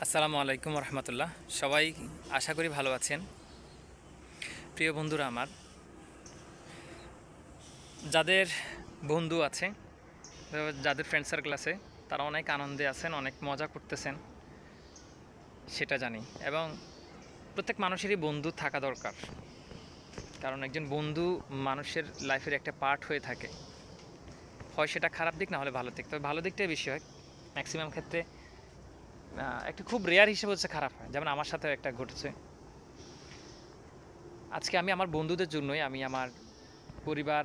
আসসালামু আলাইকুম রহমতুল্লাহ। সবাই আশা করি ভালো আছেন। প্রিয় বন্ধুরা আমার, যাদের বন্ধু আছে, যাদের ফ্রেন্ড সার্কেল আছে, তারা অনেক আনন্দে আছেন, অনেক মজা করতেছেন, সেটা জানি। এবং প্রত্যেক মানুষেরই বন্ধু থাকা দরকার, কারণ একজন বন্ধু মানুষের লাইফের একটা পার্ট হয়ে থাকে। হয় সেটা খারাপ দিক, না হলে ভালো দিক। তবে ভালো দিকটাই বেশি হয় ম্যাক্সিমাম ক্ষেত্রে। একটা খুব রেয়ার হিসেবে হচ্ছে খারাপ হয়, যেমন আমার সাথেও একটা ঘটেছে। আজকে আমি আমার বন্ধুদের জন্যই, আমি আমার পরিবার,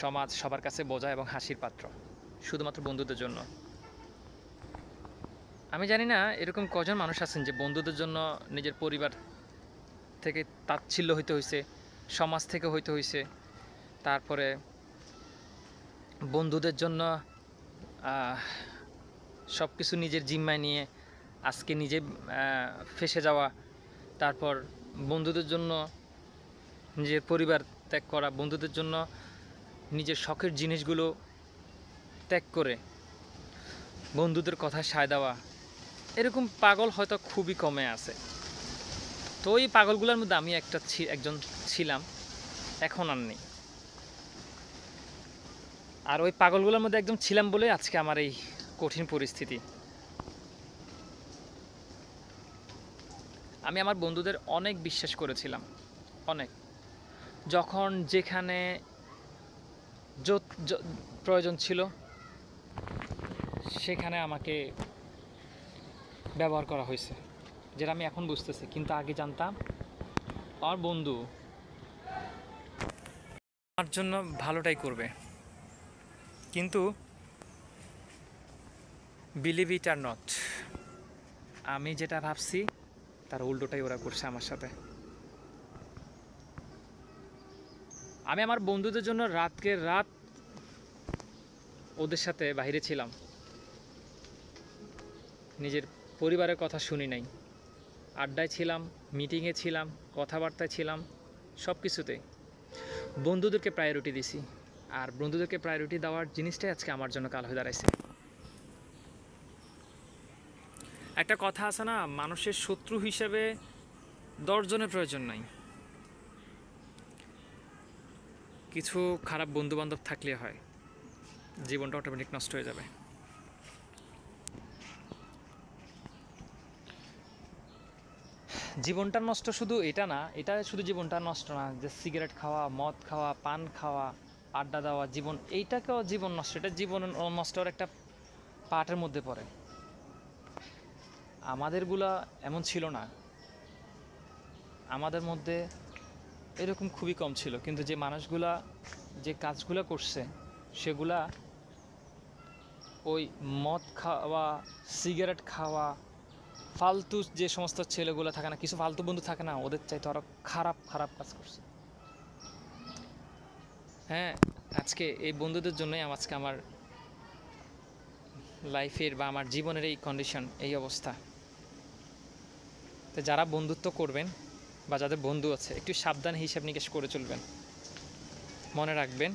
সমাজ সবার কাছে বোঝা এবং হাসির পাত্র, শুধুমাত্র বন্ধুদের জন্য। আমি জানি না এরকম কজন মানুষ আছেন যে বন্ধুদের জন্য নিজের পরিবার থেকে তাচ্ছিল্য হইতে হয়েছে, সমাজ থেকে হইতে হয়েছে, তারপরে বন্ধুদের জন্য সব কিছু নিজের জিম্মায় নিয়ে আজকে নিজে ফেঁসে যাওয়া, তারপর বন্ধুদের জন্য নিজের পরিবার ত্যাগ করা, বন্ধুদের জন্য নিজের শখের জিনিসগুলো ত্যাগ করে বন্ধুদের কথা সায় দেওয়া। এরকম পাগল হয়তো খুবই কমে আছে। তো ওই পাগলগুলোর মধ্যে আমি একজন ছিলাম, এখন আর নেই। আর ওই পাগলগুলোর মধ্যে একদম ছিলাম বলে আজকে আমার এই কঠিন পরিস্থিতি। আমি আমার বন্ধুদের অনেক বিশ্বাস করেছিলাম, অনেক। যখন যেখানে প্রয়োজন ছিল সেখানে আমাকে ব্যবহার করা হয়েছে, যেটা আমি এখন বুঝতেছি। কিন্তু আগে জানতাম আমার বন্ধু আমার জন্য ভালোটাই করবে, কিন্তু বিলিভ ইট আর নট, আমি যেটা ভাবছি তার উল্টোটাই ওরা করছে আমার সাথে। আমি আমার বন্ধুদের জন্য রাতকে রাত ওদের সাথে বাইরে ছিলাম, নিজের পরিবারের কথা শুনি নাই। আড্ডায় ছিলাম, মিটিংয়ে ছিলাম, কথাবার্তায় ছিলাম, সব কিছুতে বন্ধুদেরকে প্রায়োরিটি দিছি। আর বন্ধুদেরকে প্রায়োরিটি দেওয়ার জিনিসটাই আজকে আমার জন্য কাল হয়ে দাঁড়াইছে। একটা কথা আছে না, মানুষের শত্রু হিসেবে 10 জনের প্রয়োজন নাই, কিছু খারাপ বন্ধু বান্ধব থাকলে হয়, জীবনটা অটোমেটিক নষ্ট হয়ে যাবে। জীবনটা নষ্ট শুধু এটা না, এটা শুধু জীবনটা নষ্ট না যে সিগারেট খাওয়া, মদ খাওয়া, পান খাওয়া, আড্ডা দেওয়া, জীবন এইটাকেও জীবন নষ্ট, এটা জীবন নষ্টর একটা পার্টের মধ্যে পড়ে। আমাদেরগুলা এমন ছিল না, আমাদের মধ্যে এরকম খুবই কম ছিল, কিন্তু যে মানুষগুলা যে কাজগুলো করছে সেগুলা ওই মদ খাওয়া, সিগারেট খাওয়া, ফালতু যে সমস্ত ছেলেগুলো থাকে না, কিছু ফালতু বন্ধু থাকে না, ওদের চাইতে আরও খারাপ খারাপ কাজ করছে। হ্যাঁ, আজকে এই বন্ধুদের জন্যই আজকে আমার লাইফের বা আমার জীবনের এই কন্ডিশন, এই অবস্থা। তো যারা বন্ধুত্ব করবেন বা যাদের বন্ধু আছে, একটু সাবধানে হিসাব নিকেশ করে চলবেন। মনে রাখবেন,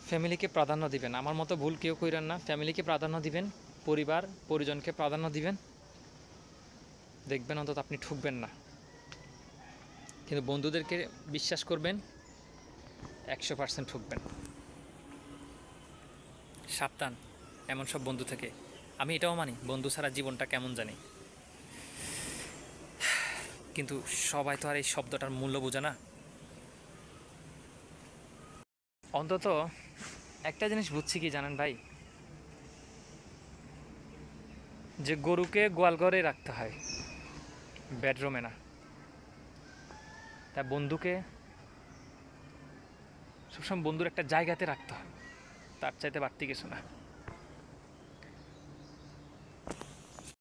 ফ্যামিলিকে প্রাধান্য দিবেন। আমার মতো ভুল কেউ কইরেন না, ফ্যামিলিকে প্রাধান্য দিবেন, পরিবার পরিজনকে প্রাধান্য দিবেন, দেখবেন অন্তত আপনি ঠকবেন না। কিন্তু বন্ধুদেরকে বিশ্বাস করবেন, 100% ঠকবেন। সাবধান এমন সব বন্ধু থেকে। আমি এটাও মানি বন্ধু ছাড়া জীবনটা কেমন জানি, কিন্তু সবাই তো আর এই শব্দটার মূল্য বোঝে না। অন্তত একটা জিনিস বুঝছি কি জানেন ভাই, যে গরুকে গোয়ালঘরে রাখতে হয়, বেডরুমে না। তা বন্ধুকে সবসময় বন্ধুর একটা জায়গাতে রাখতে হয়, তার চাইতে বাড়তি কিছু না।